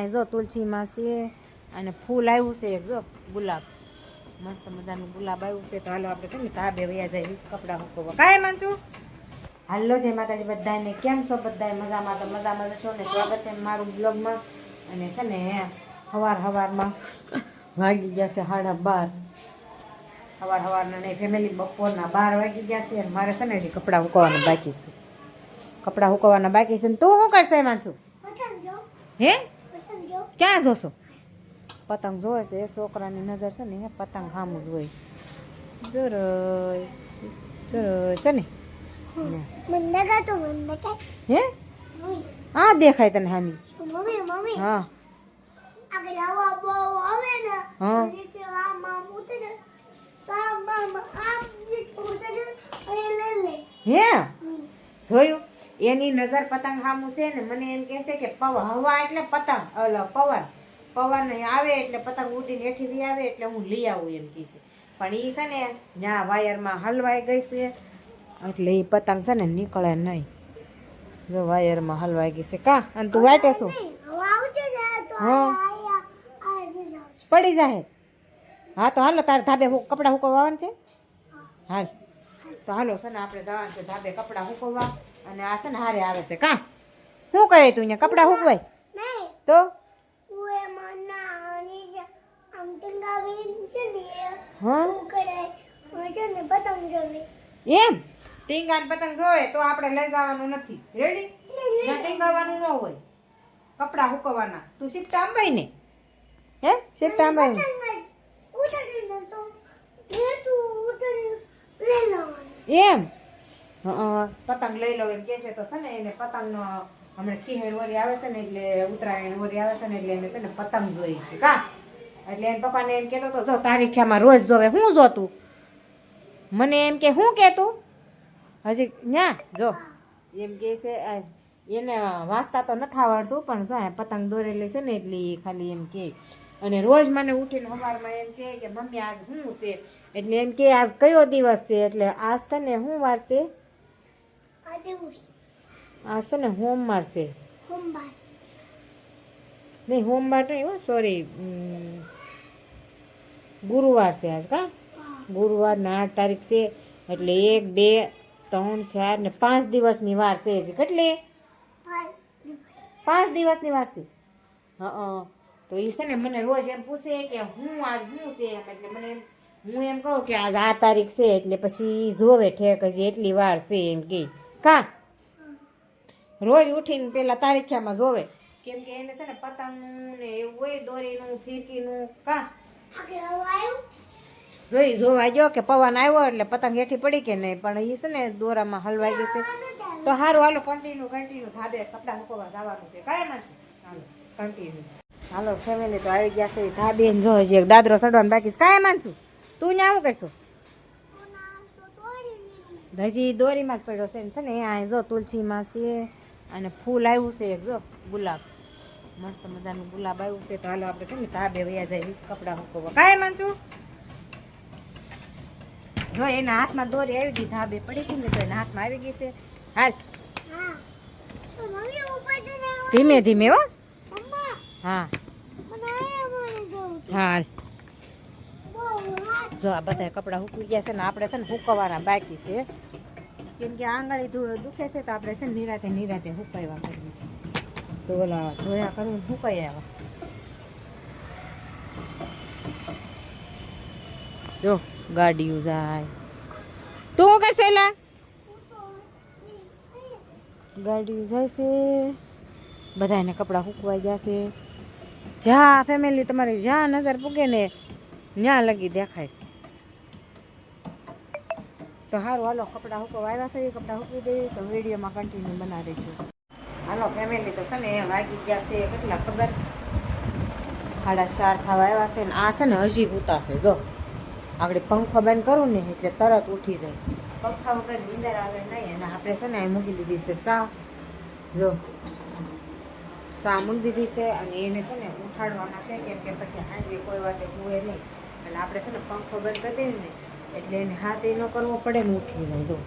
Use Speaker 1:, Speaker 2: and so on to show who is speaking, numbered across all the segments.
Speaker 1: આ જો તુલસીમાં છે અને ફૂલ આવ્યું છે એક જો ગુલાબ મસ્ત મજાનું ગુલાબ આવ્યું છે. તો હાલો આપણે છે ને ધાબે વયા જાય કપડાં મૂકવા કાંઈ માનશું. હાલો જય માતાજી બધાને, કેમ છો બધા મજામાં? તો મજામાં જશો ને. સ્વાગત છે મારું બ્લોગમાં. અને છે ને સવારમાં વાગી ગયા છે 12:30. સવારના નહીં ફેમિલી બપોરના 12 વાગી ગયા છે. અને મારે છે ને હજી કપડાં સુકવવાના બાકી છે. કપડાં સુકવવાના બાકી છે ને તું શું કરશે માનશું? હે ક્યાં જોશો? પતંગ જોવે છે છોકરાની નજર છે ને પતંગ સામું જ હોય. જરોય છે ને હે હા દેખાય તને હામી. હા હે જોયું એની નજર પતંગ સામું છે ને. મને એમ કહેશે કે હવા એટલે પતંગ પવન આવે એટલે પતંગ ઉડીને હેઠી આવે એટલે હું લઈ આવું એમ કીધું. પણ એ છે ને ત્યાં વાયરમાં હલવાઈ ગઈ છે એટલે એ પતંગ છે ને નીકળે નહીં. જો વાયરમાં હલવાઈ ગઈ છે કા. અને તું વાટે શું? હા પડી જાય. હા તો હાલો તારે ધાબે કપડાં સુકવવાનું છે. હાલ તો હાલો છે ને આપણે જવાનું છે ધાબે કપડાં સુકવવા. અને આ છે ને હારે આવે છે કા. શું કરે તું અહીંયા કપડાં સુકવાય તો એમ ટીંગાને પતંગ જોવે તો આપણે લઈ જવાનું નથી. રેડી ટીંગાવાનું ન હોય કપડાં સુકવવાના. તું શિફ્ટ આંબાઈ ને હે શિફ્ટ આંબાઈ એમ પતંગ લઈ લો એમ કે છે. તો છે ને એને પતંગ હમણાં ખીહેર વરી આવે છે ને એટલે ઉત્તરાયણ વરી આવે છે ને એટલે એને છે ને પતંગ જોઈ છે કા. એટલે એને પપ્પાને એમ કહેતો હતો જો તારીખ્યામાં રોજ જોવે. હું જોતું મને એમ કે હું કહેતું હજી ન્યા જો એમ કે છે એને વાંચતા તો નથી આવડતું પણ જો પતંગ દોરેલી છે ને એટલે ખાલી એમ કે. અને રોજ મને ઉઠીને સવારમાં એમ કે મમ્મી આજ શું છે એટલે એમ કે આજ કયો દિવસ છે એટલે આજ છે ને શું વાર છે? આજ છે ને સોમવાર છે. નહીં સોમવાર નહીં હો સોરી ગુરુવાર છે આજ કા. ગુરુવાર ને 8 તારીખ છે એટલે 1 2 3 4 ને 5 દિવસની વાર છે. હજી કેટલી 5 દિવસની વાર છે. હા તો એ છે ને મને રોજ એમ પૂછે કે હું આજ શું છે એટલે મને હું એમ કહું કે આજ આ તારીખ છે એટલે પછી જોવે ઠેક હજી એટલી વાર છે એમ કે કા. રોજ ઉઠીને પેલા તારીખ્યામાં જોવે કેમ કે એને છે ને પતંગ ને એવું હોય દોરીનું ફીરકીનું કા જોવા ગયો કે પવન આવ્યો એટલે પતંગ હેઠી પડી કે નહીં. પણ એ છે ને દોરામાં હલવાઈ ગઈ છે. તો સારું હાલો કન્ટિન્યુ ધાબે કપડાં સુકવવા જવાનું છે કાંઈ નથી. હાલો કન્ટિન્યુ હાલો ફેમિલી તો આવી ગયા છે ધાબે. જો હજી એક દાદરો ચડવાનું બાકી છે કાંઈ માનશું. તું ત્યાં શું કરશું? હજી દોરીમાં જ પડ્યો છે ને આ જો તુલસીમાં છે અને ફૂલ આવ્યું છે એક જો ગુલાબ મસ્ત મજાનું ગુલાબ આવ્યું છે. તો હાલો આપણે છે ને ધાબે વયા જાય કપડાં સુકવવા કાંઈ માનશું. જો એના હાથમાં દોરી આવી ગઈ ધાબે પડી ગઈ ને તો એના હાથમાં આવી ગઈ છે. હાલ ધીમે ધીમે હો. હા હા જો આ બધા કપડાં સુકવી ગયા છે ને આપણે છે ને સુકવવાના બાકી છે કેમ કે આંગળી દુખે છે તો આપણે છે ને નિરાતે સુકાવ્યા કરીએ. તો ઓલા ધોયા કરવું સુકાઈ આવ્યા. જો ગાડીઓ જાય તું શું કરશે એલા? ગાડીઓ જાય છે. બધાને કપડાં સુકવાઈ ગયા છે. જ્યાં ફેમિલી તમારી જ્યાં નજર પૂગે ને ત્યાં લગી દેખાય છે. તો સારું હાલો કપડાં સુકવવા આવ્યા છે કપડાં સુકવી દઈએ તો વિડીયોમાં કન્ટિન્યુ બનાવી દેજો. હાલો ફેમિલી તો છે ને વાગી ગયા છે કેટલા ખબર 4:30 થવા આવ્યા છે ને આ છે ને હજી ઉતાશે. જો આગળ પંખો બંધ કરું ને એટલે તરત ઉઠી જાય. પંખા વગર નીંદર આવે નહીં. અને આપણે છે ને મૂકી દીધી છે ચા. જો ચા મૂકી દીધી છે અને એને છે ને ઉઠાડવાના છે કેમ કે પછી સાંજે કોઈ વાતે હુએ નહીં. અને આપણે છે ને પંખો બંધ કરી દઈએ ને એટલે એને હાથ એ ન કરવો પડે ને ઉઠી જાય. જો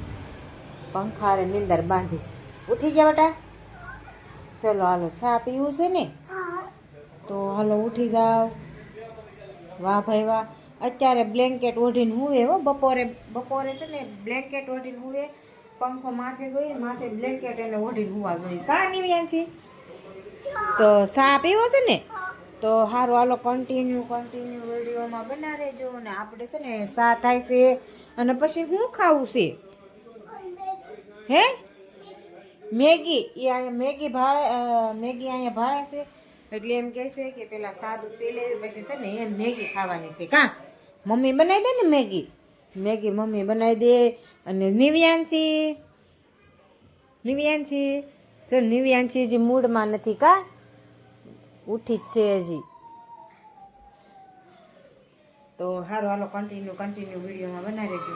Speaker 1: પંખા નીંદર બાંધી ઉઠી ગયા બેટા. ચલો હાલો ચા પીવું છે ને તો હાલો ઉઠી જાવ. વાહ ભાઈ વાહ. અત્યારે બ્લેન્કેટ ઓઢીને હુવે હો. બપોરે છે ને બ્લેન્કેટ ઓઢીને હુવે, પંખો માથે ગઈ, માથે બ્લેન્કેટ એને ઓઢીને હુવા ગઈ. કા નિવ્યાંશી? તો સા પીવો છે ને? તો સારું હાલો કન્ટિન્યુ વિડીયોમાં બના રહેજો. ને આપણે છે ને સા થાય છે અને પછી શું ખાવું છે? હે મેગી. એ અહીંયા મેગી ભાળે, મેગી અહીંયા ભાળે છે એટલે એમ કહે છે કે પેલા સાદું પી લેવી, પછી છે ને એમ મેગી ખાવાની છે. કાં મમ્મી બનાવી દે ને મેગી મમ્મી બનાવી દે. અને નિવ્યાંશી જો નિવ્યાંશી હજી મૂડમાં નથી. કા ઉઠી જ છે હજી. તો સારું હાલો કન્ટિન્યુ વિડીયોમાં બનાવી દેજો.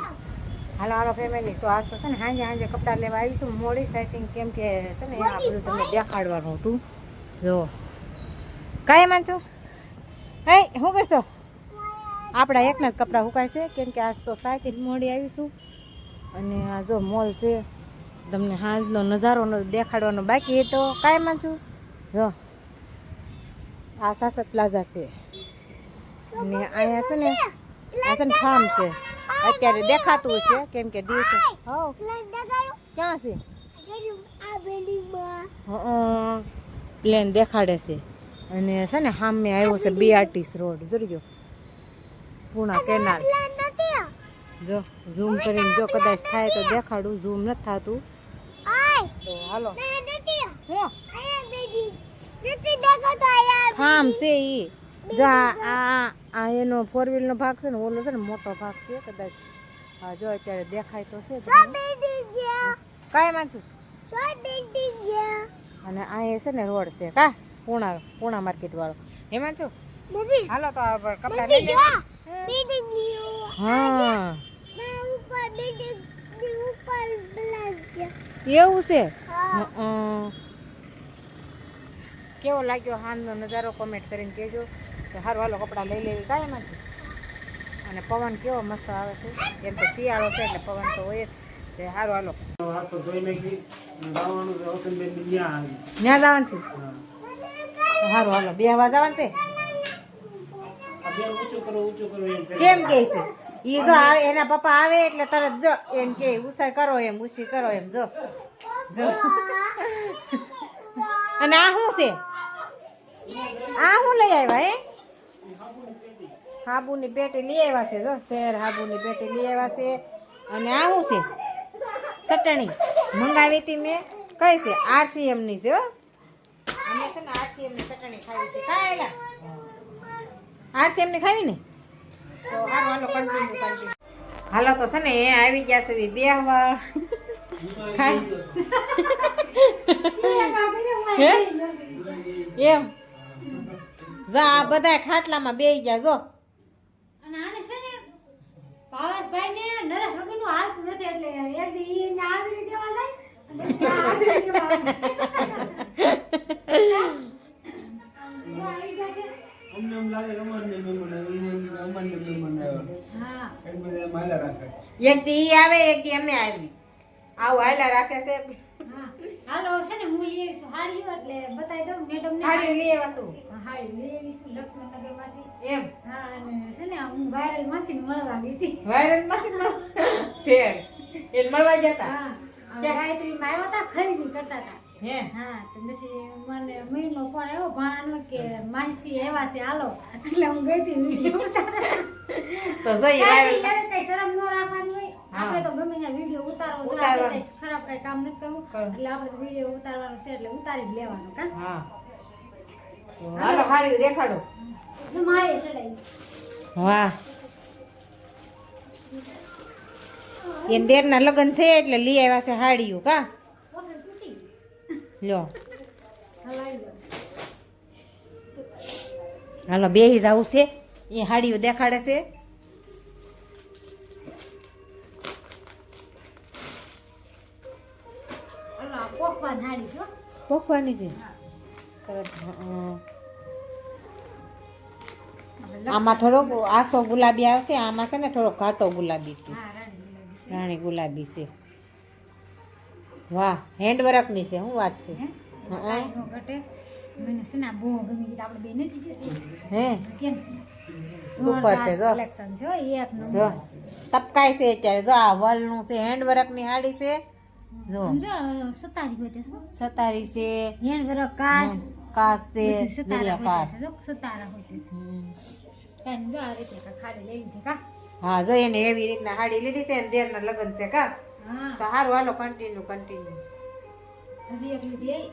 Speaker 1: હાલો ફેમિલી. તો આજ તો છે ને સાંજે કપડાં લેવા આવીશું મોડી સેટિંગ, કેમ કે છે ને આ બધું તમને દેખાડવાનું હતું. જો કાંઈ માનશું હે શું કરશો? આપણા એકના જ કપડાં સુકાય છે, કેમ કે આજ તો સાયથી મોડી આવીશું. અને આ જો મોલ છે, તમને સાંજનો નજારો દેખાડવાનો બાકી હતો. કાંઈ માનશું જો આ સાસત પ્લાઝા છે અને અહીંયા છે ને આ છે ને ફાર્મ છે. અત્યારે દેખાતું છે કેમ કે દિવસે ક્યાં છે પ્લેન દેખાડે છે. અને છે ને સામે આવ્યો છે BRTC રોડ. જોજો પૂણા કેનાલ. જો ઝૂમ કરીને જો કદાચ થાય તો દેખાડું. ઝૂમ નથી થતું તો હાલો. ફાર્મ છે ઈ. જો આ એનો 4 વ્હીલનો ભાગ છે ને, ઓલો છે ને મોટો ભાગ છે કદાચ. હા જો અત્યારે દેખાય તો છે. કાંઈ માનશું. અને અહીંયા છે ને રોડ છે કા પૂણા માર્કેટ વાળો. એમાં છું હાલો તો કપડા લઈ લે. હા એવું છે. કેવો લાગ્યો હાલનો નજારો કોમેન્ટ કરીને કહેજો. તો સારું હાલો કપડાં લઈ લેવી. કાંઈ એમાં છે. અને પવન કેવો મસ્ત આવે છે, કેમ કે શિયાળો છે એટલે પવન તો હોય જ. તે સારું હાલો ત્યાં જવાનું છે. સારું હાલો બેહવા જવાનું છે. કેમ કે છે ઈ જો એના પપ્પા આવે એટલે તરત જો એમ કે ઉછાળ કરો એમ ઉછી કરો એમ. જો અને આ શું છે? આ શું લઈ આવ્યા હે? હાબુની પેટી લઈ આવ્યા છે. જો શેર હાબુની પેટી લઈ આવ્યા છે. અને આ શું છે? ચટણી મંગાવી હતી મેં. કઈ છે? RCM ની છે. અમે છે ને RCM ની ચટણી ખાવી છે. ખાયેલા RCM ની ખાવી ને. તો હાલો કન્ટિન્યુ. હાલો તો છે ને એ આવી ગયા છે બેહવા. એમ જા આ બધા ખાટલામાં બેહી ગયા. જો
Speaker 2: અને આને છે ને ભાવેશભાઈ ને નરેશ વગરનું હાલતું નથી એટલે એક દી ઈને હાજરી દેવા જાય અને હાજરી દેવા આવે.
Speaker 3: અમને એમ લાગે રમણને મહેમાન આવ્યા.
Speaker 2: હા
Speaker 3: એક બધા માલા રાખે.
Speaker 1: એક દી ઈ આવે એક દી અમે આવી. આવું હાલા રાખે છે.
Speaker 2: હા હાલો છે ને હું લઈ આવીશું હાડીઓ એટલે બતાવી દઉં મેડમ ને.
Speaker 1: હાડી લઈ આવ્યા છું.
Speaker 2: હાડી લઈ આવીશું લક્ષ્મણનગર માંથી.
Speaker 1: એમ
Speaker 2: હા અને છે ને હું વાયરલ માસીને મળવા ગઈ હતી.
Speaker 1: વાયરલ મશીન ફેર એ મળવા જતા.
Speaker 2: હા ગાયત્રી માં આવ્યા હતા ખરીદી કરતા હતા.
Speaker 1: હે
Speaker 2: હા તો પછી મને મહિનો ફોન આવ્યો ભાણાનો કે માસી આવ્યા છે હાલો એટલે હું ગઈ હતી વિડીયો ઉતારવા.
Speaker 1: તો જઈ વાયરલ
Speaker 2: કઈ શરમ ન રાખવાની હોય. આપણે તો ગમે ત્યાં વિડીયો ઉતારવો ખરાબ કઈ કામ નથી કરવું એટલે આપણે વિડીયો ઉતારવાનો છે એટલે ઉતારી જ લેવાનો. કા
Speaker 1: હા હાલો હાડી દેખાડો.
Speaker 2: માએ ચડાઈ.
Speaker 1: વાહ એમ દેરના લગ્ન છે એટલે લઈ આવ્યા છે હાડીયું. કા
Speaker 2: ઓકે તૂટી
Speaker 1: લ્યો
Speaker 2: હલાઈ દો.
Speaker 1: હાલો બેહી જવું છે. એ હાડીયું દેખાડે છે.
Speaker 2: અલા પોખવા નાડી છો.
Speaker 1: પોખવાની છે. આમાં થોડોક આસો ગુલાબી આવશે. આમાં છે ને થોડોક ઘાટો ગુલાબી છે.
Speaker 2: હા રાણી ગુલાબી છે.
Speaker 1: રાણી ગુલાબી છે. વાહ હેન્ડવર્કની છે. શું વાત છે.
Speaker 2: કાંઈ નો ઘટે. મને છે ને આ બહુ ગમી ગઈ આપણે બે નથી જોતી
Speaker 1: હે
Speaker 2: કેમ છે
Speaker 1: સુપર છે જો
Speaker 2: કલેક્શન છે હો, એક નંબર
Speaker 1: જો તપકાય છે અત્યારે જો આ વલનું છે હેન્ડવર્ક ની હાડી છે જો
Speaker 2: સમજો સતારી હોય તે શું
Speaker 1: સતારી છે
Speaker 2: હેન વરક કાસ
Speaker 1: કાસ છે
Speaker 2: બધી સતારા
Speaker 1: દરિયા
Speaker 2: હોય
Speaker 1: કાસ
Speaker 2: તે જો સતારા હોય તે
Speaker 1: હમ.
Speaker 2: કાંઈ જો આ રીતે કાંઈ ખાડી લેવી છે કા
Speaker 1: હા જો એને એવી રીતના હાડી લીધી છે ને દેરના લગ્ન છે કા
Speaker 2: હા
Speaker 1: તો સારું હાલો કન્ટિન્યુ
Speaker 2: હજી એક લીધી આઈ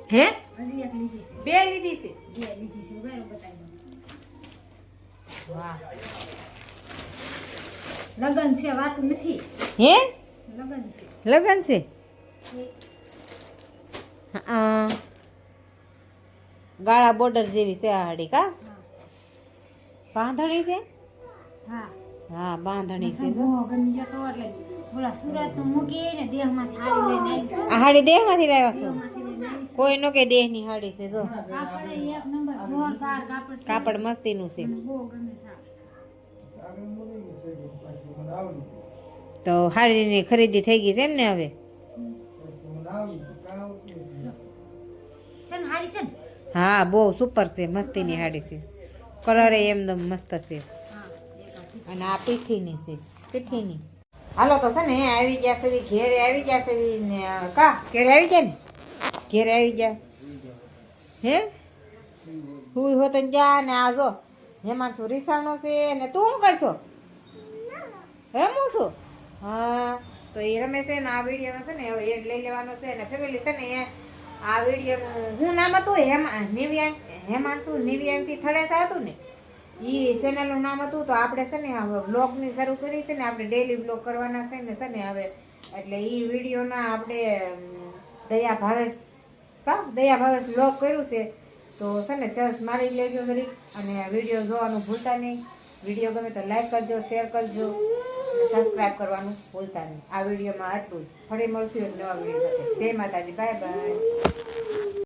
Speaker 1: હે
Speaker 2: હજી એક લીધી છે
Speaker 1: બે લીધી છે
Speaker 2: બે લીધી છે બરાબર બતાવી દઉં
Speaker 1: વાહ
Speaker 2: લગન છે વાત નથી
Speaker 1: હે
Speaker 2: લગન છે
Speaker 1: લગ્ન છે હા ગાળા બોર્ડર જેવી છે આ હાડી કા બાંધણી છે
Speaker 2: હા
Speaker 1: હા બાંધણી છે જો.
Speaker 2: બહુ ગમી જતો એટલે ઓલા સુરત નું મૂકી ને દેહમાંથી હાડી લઈને આવી છે
Speaker 1: આ હાડી દેહમાંથી લાવ્યા છો
Speaker 2: દેહમાંથી લઈને આવી છે
Speaker 1: કોઈ નો કે દેહની હાડી છે જો
Speaker 2: કાપડ એક નંબર જોરદાર કાપડ છે
Speaker 1: કાપડ મસ્તીનું છે
Speaker 2: મને બહુ ગમે છે
Speaker 1: તો હાડીની ખરીદી થઈ ગઈ છે એમ ને હવે
Speaker 2: છે ને હારી છે ને
Speaker 1: હા બહુ સુપર છે મસ્તીની હાડી છે કલર એમદમ મસ્ત છે
Speaker 2: હા
Speaker 1: અને આ પીઠીની છે પીઠીની હાલો તો છે ને આવી ગયા છે ઘેરે આવી ગયા છે ને કા ઘેરે આવી ગયા ને ઘેરે આવી ગયા હે હું હોત ને જા ને આ જો એમાં છું રીસાણો છે ને તું શું કરશો રમું છું હા તો એ રમે છે ને આ વિડીયો છે ને હવે એડ લઈ લેવાનો છે ને ફેમિલી છે ને આ વિડીયોનું હું નામ હતું હેમાંશુ નિવ્યાંશી થડેસા હતું ને એ ચેનલનું નામ હતું તો આપણે છે ને હવે બ્લોગની શરૂ કરી છે ને આપણે ડેલી બ્લોગ કરવાના છે ને હવે એટલે એ વિડીયોના આપણે દયા ભાવેશ બ્લોગ કર્યું છે તો છે ને ચર્ચ મારી લેજો જરીક અને વિડીયો જોવાનું ભૂલતા નહીં વિડીયો ગમે તો લાઈક કરજો શેર કરજો સબસ્ક્રાઈબ કરવાનું ભૂલતા નહીં આ વિડીયોમાં આટલું જ ફરી મળશું એક નવા વિડીયો સાથે જય માતાજી બાય બાય